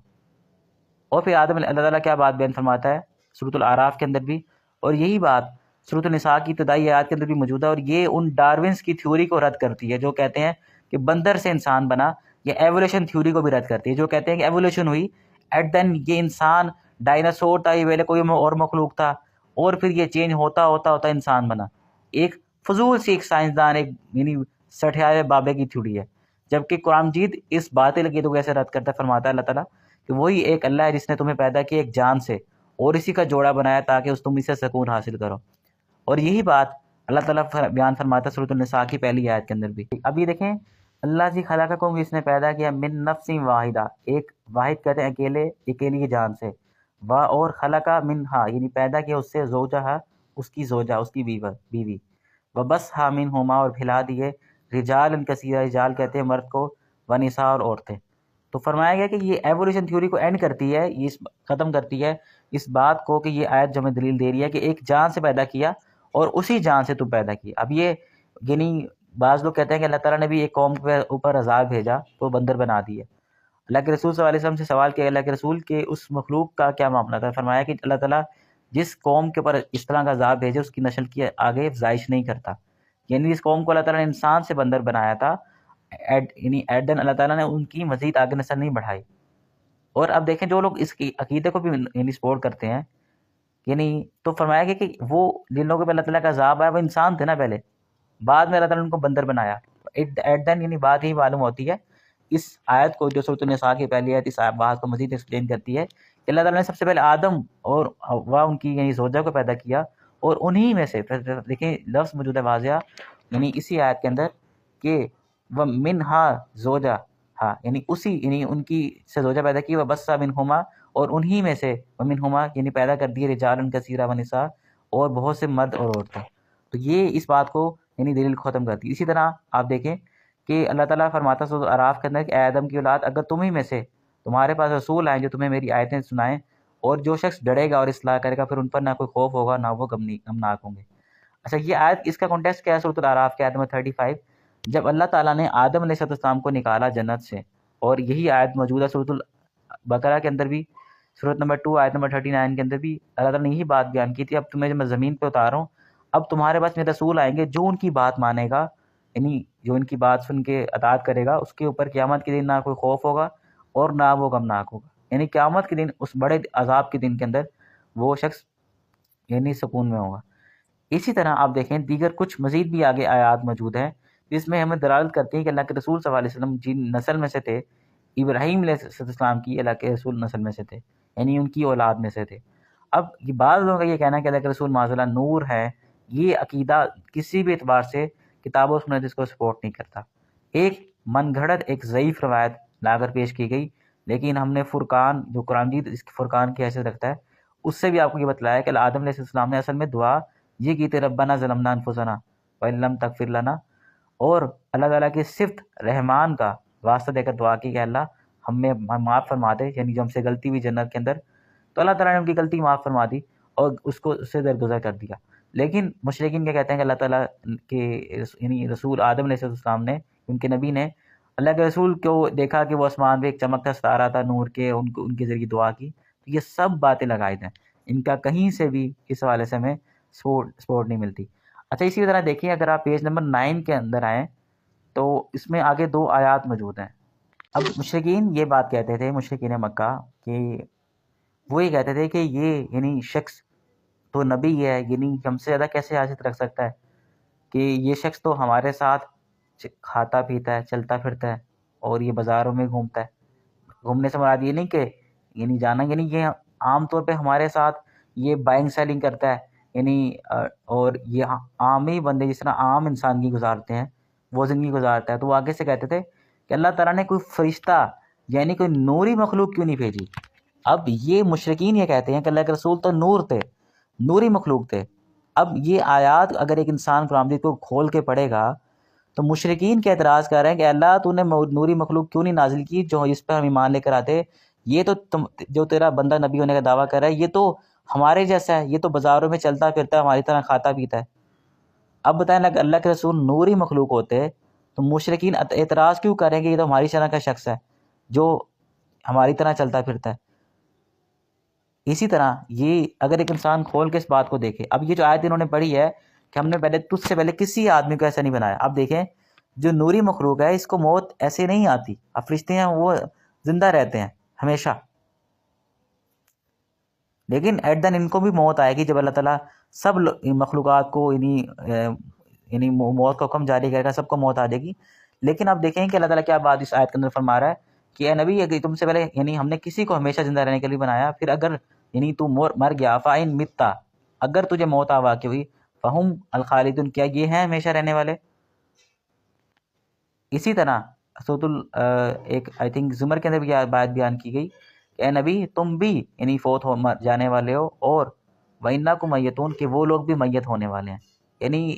A: اور پھر آدم اللہ تعالیٰ کیا بات بیان فرماتا ہے سورۃ الاعراف کے اندر بھی، اور یہی بات سورۃ النساء کی ابتدائی آیات کے اندر بھی موجود ہے، اور یہ ان ڈارونس کی تھیوری کو رد کرتی ہے جو کہتے ہیں کہ بندر سے انسان بنا، یا ایولیوشن تھیوری کو بھی رد کرتی ہے جو کہتے ہیں کہ ایولیوشن ہوئی، ایٹ دین یہ انسان ڈائناسور تھا، یہ پہلے کوئی اور مخلوق تھا اور پھر یہ چینج ہوتا ہوتا ہوتا انسان بنا۔ ایک فضول سی ایک سائنسدان، ایک یعنی سٹھیائے بابے کی تھیوری ہے، جبکہ قرآن مجید اس باطل عقیدے کو کیسے رد کرتا ہے؟ فرماتا ہے اللہ تعالیٰ کہ وہی ایک اللہ ہے جس نے تمہیں پیدا کیا ایک جان سے اور اسی کا جوڑا بنایا تاکہ تم اسے سکون حاصل کرو۔ اور یہی بات اللہ تعالیٰ بیان فرماتا ہے سورۃ النساء کی پہلی آیت کے اندر بھی۔ اب یہ دیکھیں اللہ جی خلقکم، اس نے پیدا کیا من نفس واحدہ، ایک واحد کہتے ہیں اکیلی جان سے، اور خلقہ منہا یعنی پیدا کیا اس سے زوجہا، اس کی زوجہ، اس کی بیوی، وبثھا منہما اور پھیلا دیے رجال کثیرا، رجال کہتے ہیں مرد کو، ونساء اور عورتیں۔ تو فرمایا گیا کہ یہ ایولیوشن تھیوری کو اینڈ کرتی ہے، یہ ختم کرتی ہے اس بات کو کہ یہ آیت جو ہمیں دلیل دے رہی ہے کہ ایک جان سے پیدا کیا اور اسی جان سے تم پیدا کیا۔ اب یہ یعنی بعض لوگ کہتے ہیں کہ اللہ تعالیٰ نے بھی ایک قوم کے اوپر عذاب بھیجا تو بندر بنا دیے۔ اللہ کے رسول صلی اللہ علیہ وسلم سے سوال کیا اللہ کے رسول کے اس مخلوق کا کیا معاملہ تھا؟ فرمایا کہ اللہ تعالیٰ جس قوم کے اوپر اس طرح کا عذاب بھیجے اس کی نسل کی آگے افزائش نہیں کرتا، یعنی اس قوم کو اللہ تعالیٰ نے انسان سے بندر بنایا تھا، یعنی ایڈن اللہ تعالیٰ نے ان کی مزید آگے نسل نہیں بڑھائی۔ اور اب دیکھیں جو لوگ اس کی عقیدے کو بھی یعنی سپورٹ کرتے ہیں، یعنی تو فرمایا گیا کہ وہ جن لوگوں پہ اللہ تعالیٰ کا عذاب آیا وہ انسان تھے نا پہلے، بعد میں اللہ تعالیٰ نے ان کو بندر بنایا۔ ایٹ دین یعنی بات ہی معلوم ہوتی ہے اس آیت کو جو سورۃ النساء کی پہلی آیت اس بات کو مزید ایکسپلین کرتی ہے کہ اللہ تعالیٰ نے سب سے پہلے آدم اور حوا ان کی یعنی زوجہ کو پیدا کیا اور انہی میں سے دیکھیں لفظ موجود ہے واضح یعنی اسی آیت کے اندر کہ وہ منہا زوجہ ہاں یعنی اسی یعنی ان کی سے زوجہ پیدا کی وہ بسا منہما اور انہی میں سے منہما یعنی پیدا کر دیے رجالن کثیرا و نساء اور بہت سے مرد اور عورتیں. تو یہ اس بات کو یعنی دلیل کو ختم کرتی ہے. اسی طرح آپ دیکھیں کہ اللہ تعالیٰ فرماتا سورۃ اعراف کے اندر کہ اے آدم کی اولاد اگر تمہیں میں سے تمہارے پاس رسول آئیں جو تمہیں میری آیتیں سنائیں اور جو شخص ڈرے گا اور اصلاح کرے گا پھر ان پر نہ کوئی خوف ہوگا نہ وہ غمناک ہوں گے. اچھا یہ آیت اس کا کانٹیکسٹ کیا ہے؟ سورۃ الاعراف کے آیت نمبر 35 جب اللہ تعالیٰ نے آدم علیہ السلام کو نکالا جنت سے، اور یہی آیت موجود ہے سورۃ البقرہ کے اندر بھی، سورۃ نمبر 2 آیت نمبر 39 کے اندر بھی اللہ تعالیٰ نے یہی بات بیان کی تھی. اب تمہیں جب میں زمین پہ اتارا ہوں اب تمہارے پاس میرے رسول آئیں گے جو ان کی بات مانے گا، یعنی جو ان کی بات سن کے اطاعت کرے گا اس کے اوپر قیامت کے دن نہ کوئی خوف ہوگا اور نہ وہ غمناک ہوگا. یعنی قیامت کے دن اس بڑے عذاب کے دن کے اندر وہ شخص یعنی سکون میں ہوگا. اسی طرح آپ دیکھیں دیگر کچھ مزید بھی آگے آیات موجود ہیں جس میں ہمیں دلالت کرتی ہیں کہ اللہ کے رسول صلی اللہ علیہ وسلم جن نسل میں سے تھے، ابراہیم علیہ السلام کی اللہ کے رسول نسل میں سے تھے، یعنی ان کی اولاد میں سے تھے. اب یہ بعض لوگوں کا یہ کہنا ہے کہ اللہ کے رسول معاذ اللہ نور ہے، یہ عقیدہ کسی بھی اعتبار سے کتاب و سنت اس کو سپورٹ نہیں کرتا. ایک من گھڑت ایک ضعیف روایت لا کر پیش کی گئی، لیکن ہم نے فرقان جو قرآن مجید اس فرقان کی حیثیت رکھتا ہے اس سے بھی آپ کو یہ بتلایا کہ آدم علیہ السلام نے اصل میں دعا یہ کی تھی ربنا ظلمنا انفسنا وان لم تغفر لنا، اور اللہ تعالیٰ کی صفت رحمان کا واسطہ دے کر دعا کی کہ اللہ ہمیں معاف فرما دے، یعنی جو ہم سے غلطی ہوئی جنت کے اندر تو اللہ تعالیٰ نے ان کی غلطی معاف فرما دی اور اس کو اس سے درگزر کر دیا. لیکن مشرکین کیا کہتے ہیں کہ اللہ تعالیٰ کے یعنی رسول آدم علیہ السلام نے ان کے نبی نے اللہ کے رسول کو دیکھا کہ وہ آسمان پہ ایک چمکتا ستارہ تھا نور کے، ان کے ذریعے دعا کی. تو یہ سب باتیں لگائی ہیں، ان کا کہیں سے بھی اس حوالے سے ہمیں سپورٹ نہیں ملتی. اچھا اسی طرح دیکھیں اگر آپ پیج نمبر 9 کے اندر آئیں تو اس میں آگے 2 آیات موجود ہیں. اب مشرکین یہ بات کہتے تھے، مشرکین مکہ، کہ وہ یہ کہتے تھے کہ یہ یعنی شخص تو نبی ہے، یعنی ہم سے زیادہ کیسے حاجت رکھ سکتا ہے کہ یہ شخص تو ہمارے ساتھ کھاتا پیتا ہے چلتا پھرتا ہے اور یہ بازاروں میں گھومتا ہے. گھومنے سے مراد یہ نہیں کہ یعنی جانا، یعنی یہ عام طور پہ ہمارے ساتھ یہ بائنگ سیلنگ کرتا ہے، یعنی اور یہ عام ہی بندے جس طرح عام انسان کی گزارتے ہیں وہ زندگی گزارتا ہے. تو وہ آگے سے کہتے تھے کہ اللہ تعالیٰ نے کوئی فرشتہ یعنی کوئی نوری مخلوق کیوں نہیں بھیجی. اب یہ مشرکین یہ کہتے ہیں کہ اللہ کے رسول تو نور تھے، نوری مخلوق تھے. اب یہ آیات اگر ایک انسان قرآن مجید کو کھول کے پڑھے گا تو مشرکین کے اعتراض کر رہے ہیں کہ اللہ تو نے نوری مخلوق کیوں نہیں نازل کی جو اس پر ہم ایمان لے کر آتے. یہ تو جو تیرا بندہ نبی ہونے کا دعویٰ کر رہا ہے یہ تو ہمارے جیسا ہے، یہ تو بازاروں میں چلتا پھرتا ہے ہماری طرح کھاتا پیتا ہے. اب بتائیں اگر اللہ کے رسول نوری مخلوق ہوتے تو مشرکین اعتراض کیوں کریں کہ یہ تو ہماری طرح کا شخص ہے جو ہماری طرح چلتا پھرتا ہے. اسی طرح یہ اگر ایک انسان کھول کے اس بات کو دیکھے، اب یہ جو آیت انہوں نے پڑھی ہے کہ ہم نے پہلے تجھ سے پہلے کسی آدمی کو ایسا نہیں بنایا. اب دیکھیں جو نوری مخلوق ہے اس کو موت ایسے نہیں آتی. اب فرشتے ہیں وہ زندہ رہتے ہیں ہمیشہ، لیکن ایٹ دن ان کو بھی موت آئے گی جب اللہ تعالیٰ سب مخلوقات کو یعنی موت کا حکم جاری کرے گا، سب کو موت آ جائے گی. لیکن اب دیکھیں کہ اللہ تعالیٰ کیا بات اس آیت کے اندر فرما رہا ہے کہ اے نبی اگر تم سے پہلے یعنی ہم نے کسی کو ہمیشہ زندہ رہنے کے لیے بنایا، پھر اگر یعنی تو مر گیا فائن متا، اگر تجھے موت واقع ہوئی فہم الخالدون، کیا یہ ہیں ہمیشہ رہنے والے. اسی طرح سورۃ ایک آئی تھنک زمر کے اندر بھی بات بیان کی گئی کہ اے نبی تم بھی یعنی فوت ہو جانے والے ہو، اور وَإِنَّكُمْ مَيِّتُونَ کہ وہ لوگ بھی میت ہونے والے ہیں. یعنی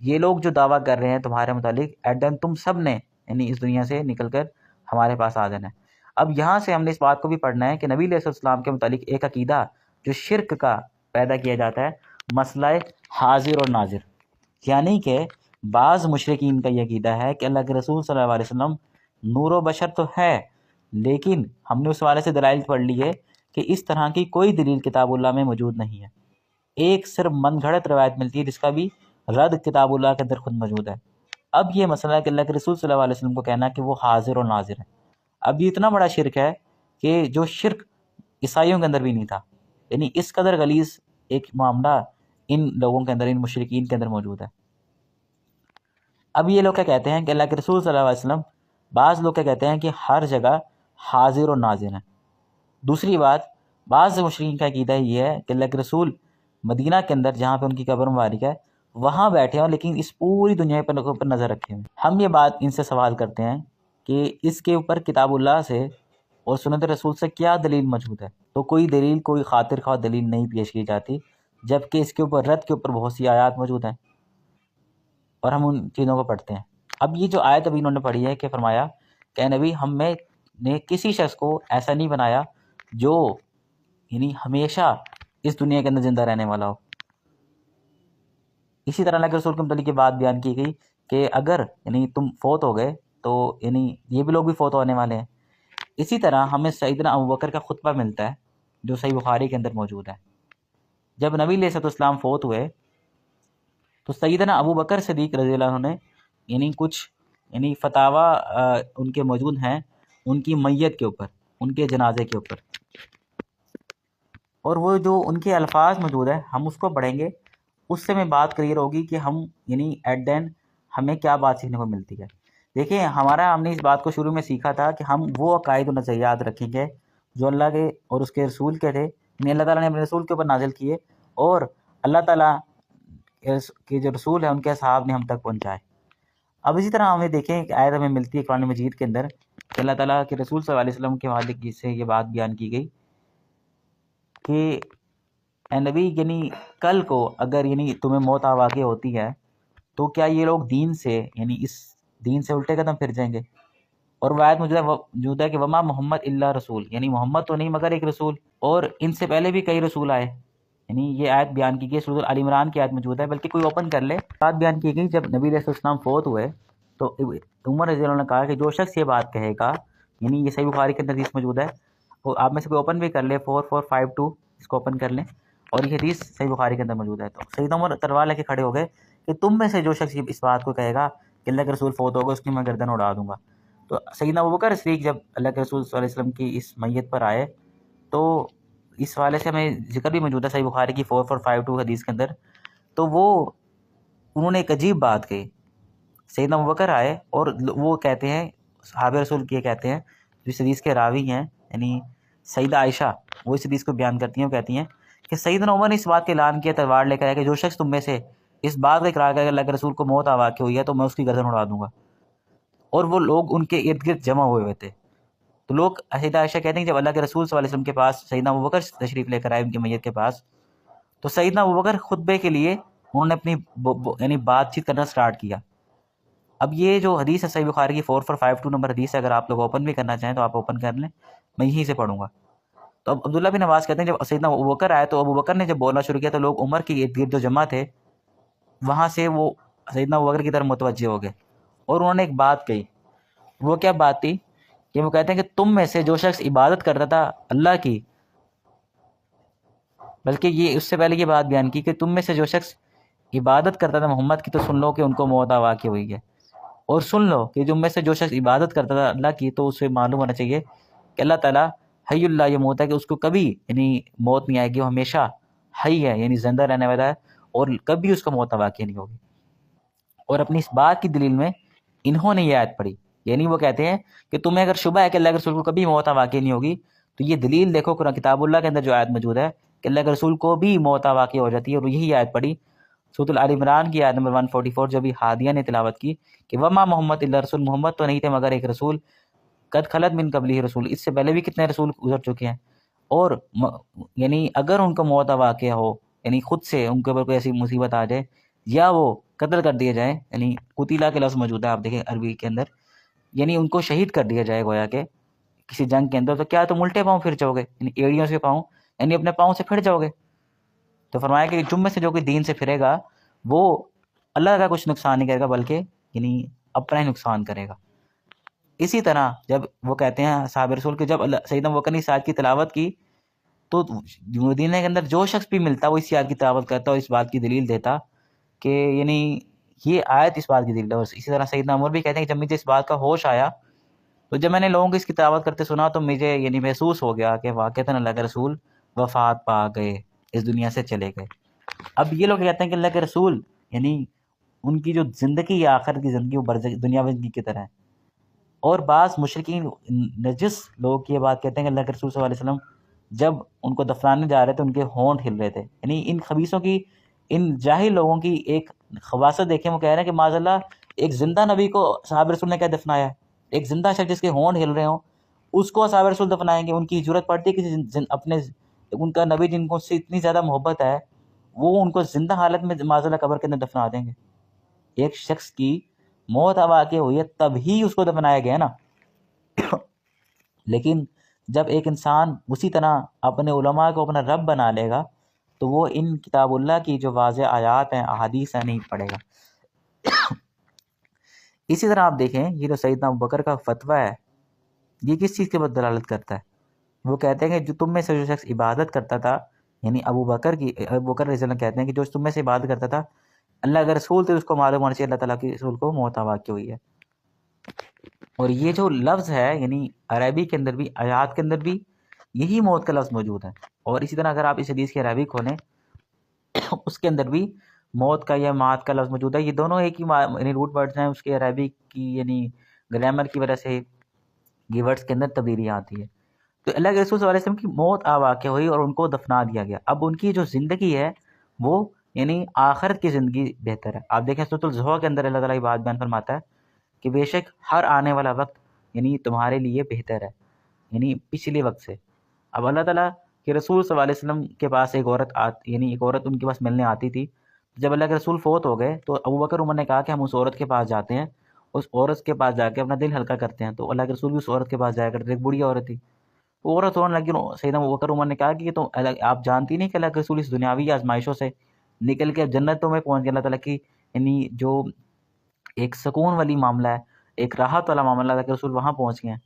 A: یہ لوگ جو دعویٰ کر رہے ہیں تمہارے متعلق ایٹ دین تم سب نے یعنی اس دنیا سے نکل کر ہمارے پاس آ جانا ہے. اب یہاں سے ہم نے اس بات کو بھی پڑھنا ہے کہ نبی علیہ السلام کے متعلق ایک عقیدہ جو شرک کا پیدا کیا جاتا ہے، مسئلہ حاضر اور ناظر. یعنی کہ بعض مشرکین کا یہ عقیدہ ہے کہ اللہ کے رسول صلی اللہ علیہ وسلم نور و بشر تو ہے، لیکن ہم نے اس حوالے سے دلائل پڑھ لی ہے کہ اس طرح کی کوئی دلیل کتاب اللہ میں موجود نہیں ہے. ایک صرف من گھڑت روایت ملتی ہے جس کا بھی رد کتاب اللہ کے اندر خود موجود ہے. اب یہ مسئلہ ہے کہ اللہ کے رسول صلی اللہ علیہ وسلم کو کہنا کہ وہ حاضر اور ناظر ہے. اب یہ اتنا بڑا شرک ہے کہ جو شرک عیسائیوں کے اندر بھی نہیں تھا. یعنی اس قدر غلیظ ایک معاملہ ان لوگوں کے اندر، ان مشرکین کے اندر موجود ہے. اب یہ لوگ کیا کہتے ہیں کہ اللہ کے رسول صلی اللہ علیہ وسلم، بعض لوگ کیا کہتے ہیں کہ ہر جگہ حاضر اور ناظر ہیں. دوسری بات، بعض مشرکین کا عقیدہ یہ ہے کہ اللہ کے رسول مدینہ کے اندر جہاں پہ ان کی قبر مبارک ہے وہاں بیٹھے ہوں، لیکن اس پوری دنیا پر نظر رکھے ہوئے. ہم یہ بات ان سے سوال کرتے ہیں کہ اس کے اوپر کتاب اللہ سے اور سنت رسول سے کیا دلیل موجود ہے؟ تو کوئی دلیل، کوئی خاطر خواہ دلیل نہیں پیش کی جاتی، جبکہ اس کے اوپر رد کے اوپر بہت سی آیات موجود ہیں اور ہم ان چیزوں کو پڑھتے ہیں. اب یہ جو آیت ابھی انہوں نے پڑھی ہے کہ فرمایا کہ نبی ہم میں نے کسی شخص کو ایسا نہیں بنایا جو یعنی ہمیشہ اس دنیا کے اندر زندہ رہنے والا ہو. اسی طرح اللہ کے رسول کے متعلق یہ بات بیان کی گئی کہ اگر یعنی تم فوت ہو گئے تو یعنی یہ بھی لوگ بھی فوت ہونے والے ہیں. اسی طرح ہمیں سیدنا ابوبکر کا خطبہ ملتا ہے جو صحیح بخاری کے اندر موجود ہے. جب نبی علیہ الصلوۃ والسلام فوت ہوئے تو سیدنا ابوبکر صدیق رضی اللہ عنہ نے یعنی کچھ یعنی فتاویٰ ان کے موجود ہیں ان کی میت کے اوپر، ان کے جنازے کے اوپر، اور وہ جو ان کے الفاظ موجود ہیں ہم اس کو پڑھیں گے. اس سے میں بات کلیئر ہوگی کہ ہم یعنی ایٹ دین ہمیں کیا بات سیکھنے کو ملتی ہے. دیکھیں ہم نے اس بات کو شروع میں سیکھا تھا کہ ہم وہ عقائد و نظریات رکھیں گے جو اللہ کے اور اس کے رسول کے تھے، یعنی اللہ تعالیٰ نے اپنے رسول کے اوپر نازل کیے اور اللہ تعالیٰ کے جو رسول ہیں ان کے اصحاب نے ہم تک پہنچائے. اب اسی طرح ہمیں دیکھیں کہ آیت ہمیں ملتی ہے قرآن مجید کے اندر کہ اللہ تعالیٰ کے رسول صلی اللہ علیہ وسلم کے مالک سے یہ بات بیان کی گئی کہ اے نبی یعنی کل کو اگر یعنی تمہیں موت واقع ہوتی ہے تو کیا یہ لوگ دین سے یعنی اس دین سے الٹے قدم پھر جائیں گے؟ اور وہ آیت موجود ہے کہ وما محمد الا رسول، یعنی محمد تو نہیں مگر ایک رسول، اور ان سے پہلے بھی کئی رسول آئے. یعنی یہ آیت بیان کی گئی سورۃ آل عمران کی آیت موجود ہے، بلکہ کوئی اوپن کر لے. بات بیان کی گئی جب نبی علیہ السلام فوت ہوئے تو عمر رضی اللہ عنہ نے کہا کہ جو شخص یہ بات کہے گا، یعنی یہ صحیح بخاری کے اندر حدیث موجود ہے، اور آپ میں سے کوئی اوپن بھی کر لے 4452 اس کو اوپن کر لیں، اور یہ حدیث صحیح بخاری کے اندر موجود ہے. تو سیدنا عمر تلوار لے کے کھڑے ہو گئے کہ تم میں سے جو شخص اس بات کو کہے گا کہ اللہ کے رسول فوت ہوگا اس کی میں گردن اڑا دوں گا. تو سیدنا ابوبکر صدیق جب اللہ کے رسول صلی اللہ علیہ وسلم کی اس میت پر آئے تو اس حوالے سے ہمیں ذکر بھی موجود ہے صحیح بخاری کی 4452 حدیث کے اندر. تو انہوں نے ایک عجیب بات کہی. سیدنا ابوبکر آئے اور وہ کہتے ہیں، صحابہ رسول کی کہتے ہیں جو اس حدیث کے راوی ہیں یعنی سیدہ عائشہ، وہ اس حدیث کو بیان کرتی ہیں، وہ کہتی ہیں کہ سیدنا عمر نے اس بات کا اعلان کیا تلوار لے کر آیا کہ جو شخص تم میں سے اس بات کا اقرار کرے کہ اللہ کے رسول کو موت واقع ہوئی ہے تو میں اس کی گردن اڑا دوں گا. اور وہ لوگ ان کے ارد گرد جمع ہوئے تھے. تو لوگ سیدہ عائشہ کہتے ہیں کہ جب اللہ کے رسول صلی اللہ علیہ وسلم کے پاس سیدنا ابوبکر تشریف لے کر آئے ان کی میت کے پاس، تو سیدنا ابوبکر خطبے کے لیے انہوں نے اپنی یعنی بات چیت کرنا سٹارٹ کیا. اب یہ جو حدیث ہے صحیح بخاری کی 4452 نمبر حدیث ہے، اگر آپ لوگ اوپن بھی کرنا چاہیں تو آپ اوپن کر لیں، میں یہیں سے پڑھوں گا. تو اب عبداللہ بن عباس کہتے ہیں جب سیدنا ابوبکر آئے تو ابوبکر نے جب بولنا شروع کیا تو لوگ عمر کے ارد گرد جو جمع تھے وہاں سے وہ سیدنا ابوبکر کی طرف متوجہ ہو گئے اور انہوں نے ایک بات کہی. وہ کیا بات تھی کہ وہ کہتے ہیں کہ تم میں سے جو شخص عبادت کرتا تھا اللہ کی، بلکہ یہ اس سے پہلے یہ بات بیان کی کہ تم میں سے جو شخص عبادت کرتا تھا محمد کی تو سن لو کہ ان کو موت واقع ہوئی ہے، اور سن لو کہ تم میں سے جو شخص عبادت کرتا تھا اللہ کی تو اسے معلوم ہونا چاہیے کہ اللہ تعالیٰ حی اللہ یہ موت ہے کہ اس کو کبھی یعنی موت نہیں آئے گی، وہ ہمیشہ حی ہے یعنی زندہ رہنے والا ہے اور کبھی اس کو موت واقع نہیں ہوگی. اور اپنی اس بات کی دلیل میں انہوں نے یہ آیت پڑھی. یعنی وہ کہتے ہیں کہ تمہیں اگر شبہ ہے کہ اللہ کے رسول کو کبھی موت واقع نہیں ہوگی تو یہ دلیل دیکھو قرآن کتاب اللہ کے اندر جو آیت موجود ہے کہ اللہ کے رسول کو بھی موت واقع ہو جاتی ہے، اور یہی آیت پڑھی سورۃ آل عمران کی آیت نمبر 144 جو بھی ہادیہ نے تلاوت کی کہ وما محمد الا رسول، محمد تو نہیں تھے مگر ایک رسول، قد خلت من قبلہ رسول، اس سے پہلے بھی کتنے رسول گزر چکے ہیں. اور یعنی اگر ان کو موت واقع ہو یعنی خود سے ان کے اوپر کوئی ایسی مصیبت آ جائے یا وہ قتل کر دیے جائیں، یعنی قتیلہ کے لفظ موجود ہے آپ دیکھیں عربی کے اندر، یعنی ان کو شہید کر دیا جائے گویا کہ کسی جنگ کے اندر، تو کیا تم الٹے پاؤں پھر جاؤ گے، یعنی ایڑیوں سے پاؤں یعنی اپنے پاؤں سے پھر جاؤ گے؟ تو فرمایا کہ جم میں سے جو کوئی دین سے پھرے گا وہ اللہ کا کچھ نقصان نہیں کرے گا بلکہ یعنی اپنا ہی نقصان کرے گا. اسی طرح جب وہ کہتے ہیں صحابہ رسول کے جب سیدنا ابوبکر نے اس آیت کی تلاوت کی تو مدینہ کے اندر جو شخص بھی ملتا وہ اس آیت کی تلاوت کرتا اور اس بات کی دلیل دیتا کہ یعنی یہ آیت اس بات کی دلیل ہے. اور اسی طرح سیدنا عمر بھی کہتے ہیں کہ جب مجھے اس بات کا ہوش آیا تو جب میں نے لوگوں کو اس کی تلاوت کرتے سنا تو مجھے یعنی محسوس ہو گیا کہ واقعتاً اللہ کے رسول وفات پا گئے، اس دنیا سے چلے گئے. اب یہ لوگ کہتے ہیں کہ اللہ کے رسول یعنی ان کی جو زندگی یا آخرت کی زندگی وہ دنیا میں زندگی کی طرح ہے. اور بعض مشرکین نجس لوگ یہ بات کہتے ہیں کہ اللہ کے رسول صلی اللہ علیہ وسلم جب ان کو دفنانے جا رہے تھے ان کے ہونٹ ہل رہے تھے. یعنی ان خبیثوں کی، ان جاہل لوگوں کی ایک خباثت دیکھیں. وہ کہہ رہے ہیں کہ معاذ اللہ ایک زندہ نبی کو صحابہ رسول نے کیا دفنایا ہے؟ ایک زندہ شخص جس کے ہونٹ ہل رہے ہوں اس کو صحابہ رسول دفنائیں گے؟ ان کی ضرورت پڑتی ہے کسی اپنے ان کا نبی جن کو سے اتنی زیادہ محبت ہے وہ ان کو زندہ حالت میں معاذ اللہ قبر کے اندر دفنا دیں گے؟ ایک شخص کی موت واقع ہوئی ہے تب ہی اس کو دفنایا گیا نا. لیکن جب ایک انسان اسی طرح اپنے علماء کو اپنا رب بنا لے گا تو وہ ان کتاب اللہ کی جو واضح آیات ہیں احادیث ہیں نہیں پڑھے گا. اسی طرح آپ دیکھیں یہ جو سیدنا ابوبکر کا فتویٰ ہے یہ کس چیز کے بعد دلالت کرتا ہے؟ وہ کہتے ہیں کہ جو تم میں سے جو شخص عبادت کرتا تھا، یعنی ابوبکر رضی اللہ عنہ کہتے ہیں کہ جو تم میں سے عبادت کرتا تھا اللہ کا رسول تھے اس کو معلوم ہونا چاہیے اللہ تعالیٰ کے رسول کو موت واقع ہوئی ہے. اور یہ جو لفظ ہے یعنی عربی کے اندر بھی آیات کے اندر بھی یہی موت کا لفظ موجود ہے. اور اسی طرح اگر آپ اس حدیث کی عربی کھولیں اس کے اندر بھی موت کا یا مات کا لفظ موجود ہے. یہ دونوں ایک ہی یعنی روٹ ورڈز ہیں. اس کے عربی کی یعنی گرامر کی وجہ سے یہ ورڈز کے اندر تبدیلیاں آتی ہے. تو اللہ کے رسول صلی اللہ علیہ وسلم کی موت واقع ہوئی اور ان کو دفنا دیا گیا. اب ان کی جو زندگی ہے وہ یعنی آخرت کی زندگی بہتر ہے. آپ دیکھیں سورۃ الزحر کے اندر اللہ تعالیٰ یہ بات بیان فرماتا ہے کہ بے شک ہر آنے والا وقت یعنی تمہارے لیے بہتر ہے یعنی پچھلے وقت سے. اب اللہ تعالیٰ کہ رسول صلی اللہ علیہ وسلم کے پاس ایک عورت یعنی ایک عورت ان کے پاس ملنے آتی تھی. جب اللہ کے رسول فوت ہو گئے تو ابوبکر عمر نے کہا کہ ہم اس عورت کے پاس جاتے ہیں، اس عورت کے پاس جا کے اپنا دل ہلکا کرتے ہیں. تو اللہ کے رسول بھی اس عورت کے پاس جایا کرتے. ایک بوڑھی عورت تھی وہ عورت رونے لگی. سیدنا ابوبکر عمر نے کہا کہ تو آپ جانتی نہیں کہ اللہ کے رسول اس دنیاوی آزمائشوں سے نکل کے جنتوں میں پہنچ گئے. اللہ تعالیٰ کی یعنی جو ایک سکون والی معاملہ ہے، ایک راحت والا معاملہ، اللہ کے رسول وہاں پہنچ گئے ہیں.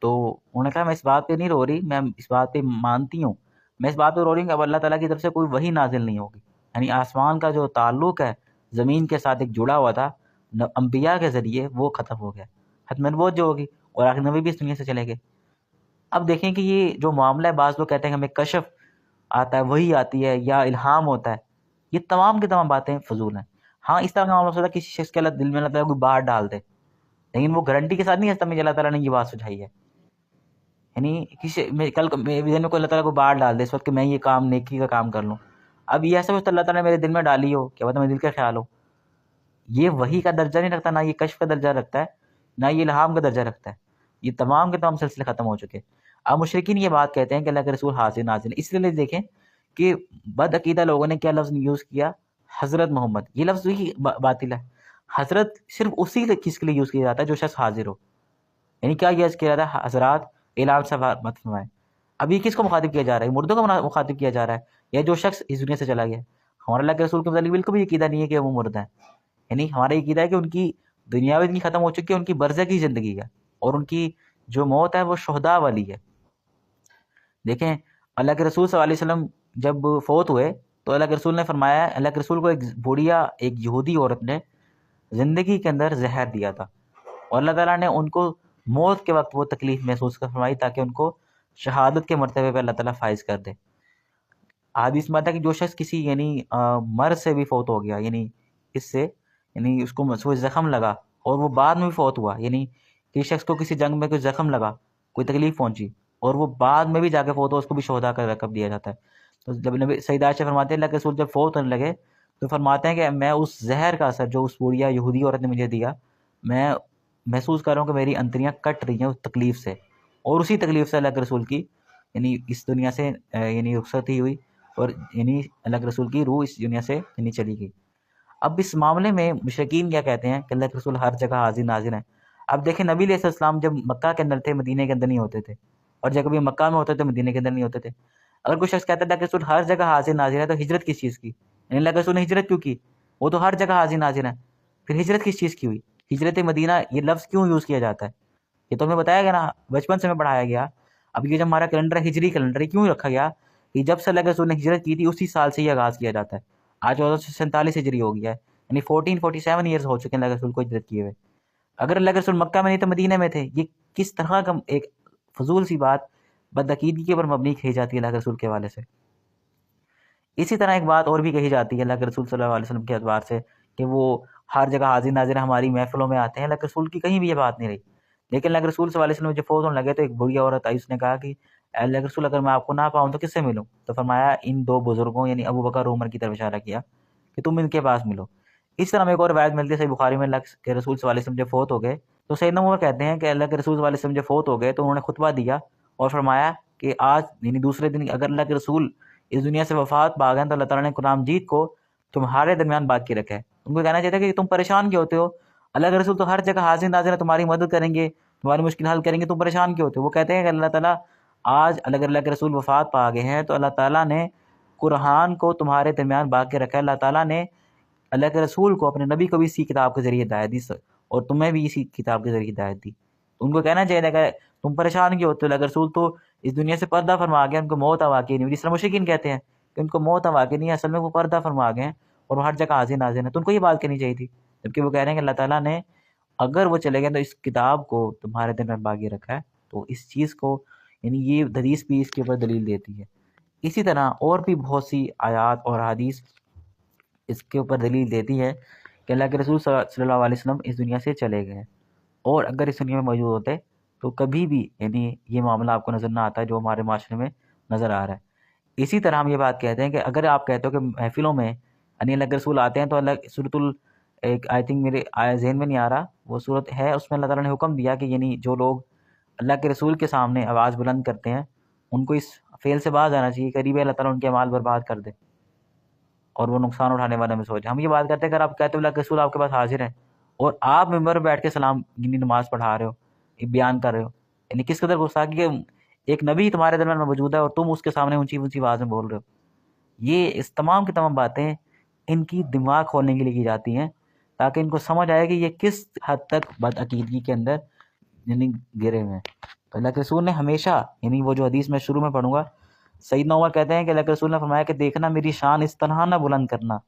A: تو انہوں نے کہا میں اس بات پہ نہیں رو رہی، میں اس بات پہ مانتی ہوں، میں اس بات پہ رو رہی ہوں کہ اب اللہ تعالیٰ کی طرف سے کوئی وحی نازل نہیں ہوگی. یعنی آسمان کا جو تعلق ہے زمین کے ساتھ ایک جڑا ہوا تھا انبیاء کے ذریعے وہ ختم ہو گیا. ختم نبوت جو ہوگی اور آخر نبی بھی اس دنیا سے چلے گئے. اب دیکھیں کہ یہ جو معاملہ ہے بعض لوگ کہتے ہیں کہ ہمیں کشف آتا ہے، وحی آتی ہے یا الہام ہوتا ہے. یہ تمام کی تمام باتیں فضول ہیں. ہاں اس طرح کا معاملہ ہوتا ہے کسی شخص کے دل میں اللہ تعالیٰ کوئی بات ڈال دے لیکن وہ گارنٹی کے ساتھ نہیں ہستا میں اللہ تعالیٰ نے یہ بات سجھائی ہے. یعنی کسی کل میرے دل میں کوئی اللہ تعالیٰ کو بات ڈال دے اس وقت کہ میں یہ کام نیکی کا کام کر لوں. اب یہ ایسا کچھ اللہ تعالیٰ نے میرے دل میں ڈالی ہو کیا پتہ میرے دل کا خیال ہو. یہ وحی کا درجہ نہیں رکھتا، نہ یہ کشف کا درجہ رکھتا ہے، نہ یہ الہام کا درجہ رکھتا ہے. یہ تمام کے تمام سلسلے ختم ہو چکے. اب مشرکین یہ بات کہتے ہیں کہ اللہ کے رسول حاضر نازل ہے. اس لیے دیکھیں کہ بد عقیدہ لوگوں نے کیا لفظ یوز کیا، حضرت محمد. یہ لفظ ہی باطل ہے. حضرت صرف اسی چیز کے لیے یوز کیا جاتا ہے جو شخص حاضر ہو. یعنی کیا یوز کیا جاتا ہے؟ حضرات اعلان سے مت فرمائیں. اب یہ کس کو مخاطب کیا جا رہا ہے؟ مردوں کو مخاطب کیا جا رہا ہے یا جو شخص اس دنیا سے چلا گیا. ہمارے اللہ کے رسول کے متعلق بالکل بھی عقیدہ نہیں ہے کہ وہ مرد ہیں. یعنی ہمارا عقیدہ ہے کہ ان کی دنیاوی زندگی ختم ہو چکی ہے، ان کی برزخی زندگی ہے اور ان کی جو موت ہے وہ شہداء والی ہے. دیکھیں اللہ کے رسول صلی اللہ علیہ وسلم جب فوت ہوئے تو اللہ کے رسول نے فرمایا، اللہ کے رسول کو ایک بوڑھیا ایک یہودی عورت نے زندگی کے اندر زہر دیا تھا اور اللہ تعالیٰ نے ان کو موت کے وقت وہ تکلیف محسوس کر فرمائی تاکہ ان کو شہادت کے مرتبے پہ اللہ تعالیٰ فائز کر دے. حدیث میں آتا ہے کہ جو شخص کسی یعنی مرض سے بھی فوت ہو گیا، یعنی اس سے یعنی اس کو کوئی زخم لگا اور وہ بعد میں بھی فوت ہوا، یعنی کسی شخص کو کسی جنگ میں کوئی زخم لگا، کوئی تکلیف پہنچی اور وہ بعد میں بھی جا کے فوت ہو، اس کو بھی شہداء کا لقب دیا جاتا ہے. تو جب نبی سید عائشہ فرماتے ہیں اللہ کے رسول جب فوت ہونے لگے تو فرماتے ہیں کہ میں اس زہر کا اثر جو اس بوڑھیا یہودی عورت نے مجھے دیا میں محسوس کر رہا ہوں کہ میری انتڑیاں کٹ رہی ہیں اس تکلیف سے. اور اسی تکلیف سے اللہ کے رسول کی یعنی اس دنیا سے یعنی رخصتی ہوئی اور یعنی اللہ کے رسول کی روح اس دنیا سے یعنی چلی گئی. اب اس معاملے میں مشرکین کیا کہتے ہیں کہ اللہ کے رسول ہر جگہ حاضر ناظر ہیں. اب دیکھیں نبی علیہ السلام جب مکہ کے اندر تھے مدینہ کے اندر نہیں ہوتے تھے، اور جب کبھی مکہ میں ہوتے تھے مدینہ کے اندر نہیں ہوتے تھے. اگر کوئی شخص کہتا ہے اللہ کے رسول ہر جگہ حاضر ناظر ہے تو ہجرت کس چیز کی؟ یعنی اللہ کے رسول نے ہجرت کیوں کی؟ وہ تو ہر جگہ حاضر ناظر ہیں. پھر ہجرت کس چیز کی ہوئی؟ ہجرت مدینہ یہ لفظ کیوں یوز کیا جاتا ہے؟ یہ تو ہمیں بتایا گیا نا، بچپن سے ہمیں پڑھایا گیا. اب یہ جب ہمارا کیلنڈر ہے ہجری کیلنڈر کیوں رکھا گیا کہ جب سے اللہ کے رسول نے ہجرت کی تھی اسی سال سے یہ آغاز کیا جاتا ہے. آج 1447 ہجری ہو گیا ہے، یعنی 1447 ایئرز ہو چکے ہیں اللہ کے رسول کو ہجرت کیے ہوئے. اگر اللہ کے رسول مکہ میں نہیں تو مدینہ میں تھے. یہ کس طرح کا ایک فضول سی بات بدعقیدگی کے اوپر مبنی کہی جاتی ہے اللہ کے رسول کے حوالے سے. اسی طرح ایک بات اور بھی کہی جاتی ہے اللہ کے رسول صلی اللہ علیہ وسلم کے اعتبار سے کہ وہ ہر جگہ حاضر ناظر ہماری محفلوں میں آتے ہیں. اللہ کے رسول کی کہیں بھی یہ بات نہیں رہی. لیکن اللہ کے رسول صلی اللہ علیہ وسلم جب فوت ہونے لگے تو ایک بڑھیا عورت آئی، اس نے کہا کہ اللہ کے رسول اگر میں آپ کو نہ پاؤں تو کس سے ملوں؟ تو فرمایا ان دو بزرگوں یعنی ابو بکر عمر کی طرف اشارہ کیا کہ تم ان کے پاس ملو۔ اس طرح ایک اور روایت ملتی ہے صحیح بخاری میں، اللہ کے رسول صلی اللہ علیہ وسلم جب فوت ہو گئے تو سیدنا عمر کہتے ہیں کہ اللہ کے رسول صلی اللہ علیہ وسلم جب فوت ہو گئے تو انہوں نے خطبہ دیا اور فرمایا کہ آج یعنی دوسرے دن اگر اللہ کے رسول اس دنیا سے وفات پا گئے تو اللہ تعالیٰ نے قرآن مجید کو تمہارے درمیان باقی رکھا ہے۔ ان کو کہنا چاہتا ہے کہ تم پریشان کیوں ہوتے ہو؟ اللہ کے رسول تو ہر جگہ حاضر ناظر ہے، تمہاری مدد کریں گے، تمہاری مشکل حل کریں گے، تم پریشان کیوں ہوتے ہو؟ وہ کہتے ہیں کہ اللہ تعالیٰ آج اگر اللہ کے رسول وفات پا گئے ہیں تو اللہ تعالیٰ نے قرآن کو تمہارے درمیان باقی رکھا ہے، اللہ تعالیٰ نے اللہ کے رسول کو اپنے نبی کو بھی اسی کتاب کے ذریعے ہدایت دی اور تمہیں بھی اسی کتاب کے ذریعے ہدایت دی۔ ان کو کہنا چاہیے کہ تم پریشان کیوں ہوتے ہو؟ اللہ کے رسول تو اس دنیا سے پردہ فرما گئے، ان کو موت واقعی نہیں ہوئی، جس طرح مشرکین کہتے ہیں کہ ان کو موت واقعی نہیں ہے، اصل میں وہ پردہ فرما گئے ہیں اور وہ ہر جگہ حاضر ناظر ہیں۔ تو ان کو یہ بات کہنی چاہیے تھی، جبکہ وہ کہہ رہے ہیں کہ اللہ تعالیٰ نے اگر وہ چلے گئے تو اس کتاب کو تمہارے درمیان باقی رکھا ہے۔ تو اس چیز کو یعنی یہ حدیث بھی اس کے اوپر دلیل دیتی ہے۔ اسی طرح اور بھی بہت سی آیات اور حدیث اس کے اوپر دلیل دیتی ہے کہ اللہ کے رسول صلی اللہ علیہ وسلم اس دنیا سے چلے گئے، اور اگر اس دنیا میں موجود ہوتے تو کبھی بھی یعنی یہ معاملہ آپ کو نظر نہ آتا ہے جو ہمارے معاشرے میں نظر آ رہا ہے۔ اسی طرح ہم یہ بات کہتے ہیں کہ اگر آپ کہتے ہو کہ محفلوں میں یعنی اللہ کے رسول آتے ہیں تو اللہ سورۃ ایک آئی تھنک میرے ذہن میں نہیں آ رہا وہ صورت ہے، اس میں اللہ تعالیٰ نے حکم دیا کہ یعنی جو لوگ اللہ کے رسول کے سامنے آواز بلند کرتے ہیں ان کو اس فعل سے باز آنا چاہیے، قریب اللہ تعالیٰ ان کے اعمال برباد کر دے اور وہ نقصان اٹھانے والے میں سوچے۔ ہم یہ بات کرتے ہیں اگر آپ کہتے ہو اللہ کے رسول آپ کے پاس حاضر ہیں اور آپ ممبر بیٹھ کے سلام یعنی نماز پڑھا رہے ہو، بیان کر رہے ہو، یعنی کس قدر گستاخی کہ ایک نبی تمہارے درمیان میں موجود ہے اور تم اس کے سامنے اونچی اونچی آواز میں بول رہے ہو۔ یہ اس تمام کی تمام باتیں ان کی دماغ کھولنے کے لیے کی جاتی ہیں تاکہ ان کو سمجھ آئے کہ یہ کس حد تک بدعقیدگی کے اندر یعنی گرے ہوئے ہیں۔ تو اللہ کے رسول نے ہمیشہ یعنی وہ جو حدیث میں شروع میں پڑھوں گا، سیدنا عمر کہتے ہیں کہ اللہ کے رسول نے فرمایا کہ دیکھنا میری شان اس طرح نہ بلند کرنا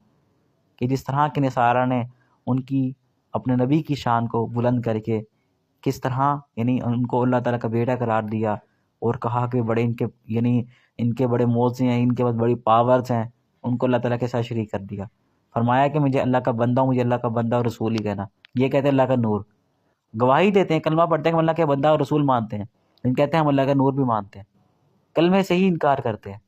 A: کہ جس طرح کے نصارہ نے ان کی اپنے نبی کی شان کو بلند کر کے کس طرح یعنی ان کو اللہ تعالیٰ کا بیٹا قرار دیا اور کہا کہ بڑے ان کے بڑے موضوع ہیں، ان کے پاس بڑی پاورز ہیں، ان کو اللہ تعالیٰ کے ساتھ شریک کر دیا۔ فرمایا کہ مجھے اللہ کا بندہ ہوں، مجھے اللہ کا بندہ اور رسول ہی کہنا۔ یہ کہتے ہیں اللہ کا نور، گواہی دیتے ہیں، کلمہ پڑھتے ہیں کہ ہم اللہ کے بندہ اور رسول مانتے ہیں، لیکن کہتے ہیں ہم اللہ کا نور بھی مانتے ہیں، کلمے سے ہی انکار کرتے ہیں۔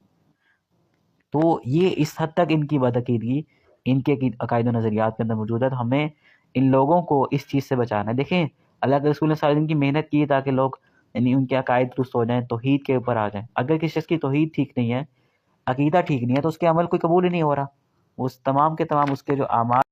A: تو یہ اس حد تک ان کی بدعقیدگی ان کے عقائد و نظریات کے اندر موجود ہے۔ تو ہمیں ان لوگوں کو اس چیز سے بچانا ہے۔ دیکھیں اللہ کے رسول نے سارے دن کی محنت کی تاکہ لوگ یعنی ان کے عقائد درست ہو جائیں، توحید کے اوپر آ جائیں۔ اگر کسی شخص کی توحید ٹھیک نہیں ہے، عقیدہ ٹھیک نہیں ہے، تو اس کے عمل کوئی قبول ہی نہیں ہو رہا، اس تمام کے تمام اس کے جو اعمال